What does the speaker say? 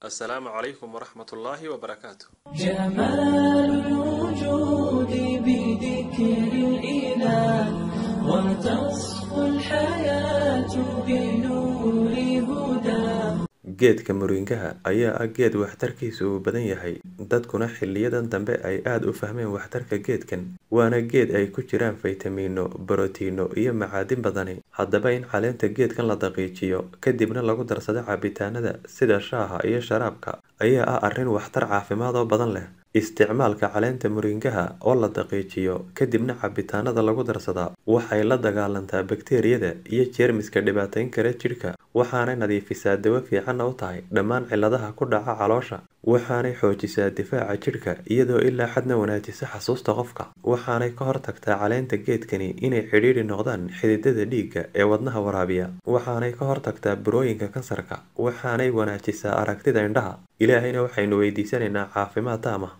السلام عليكم ورحمة الله وبركاته. جمال الوجود بذكر الإله وتصفو الحياة بنور هداه. geedka muringaha ayaa ah geed waxtarkiisu uu badan yahay, dadkuna xiliyadan dambe ay aad u fahmeen waxtarka geedkan. waana geed ay ku jiraan faytamiino, borotiino iyo macaadin badani. haddaba in caleenta geedkan la daqiijiyo kadibna lagu darsado cabitaanada sida shaaha iyo sharaabka ayaa ah arrin waxtar caafimaad oo badan leh. isticmaalka caleenta muringaha oo la daqiijiyo kadibna cabitaanada lagu darsadaa waxay la dagaalantaa bakteeriyada iyo jeermiska dhibaateyn kara jidhka, waxaanay nadiifisaa dawo fiicanna u tahay dhammaan cilladaha ku dhaca caloosha, waxaanay xoojisaa difaaca jidhka iyadoo ilaa xadna wanaajisa xasuusta qofka. waxaanay ka hortagtaa caleenta geedkani inay xidhiidhi noqdaan xididada dhiigga ee wadnaha waraabiya, waxaanay ka hortagtaa burooyinka kansarka, waxaanay wanaajisaa aragtida indhaha. ilaahayna waxaynu weydiisanaynaa caafimaad taam ah.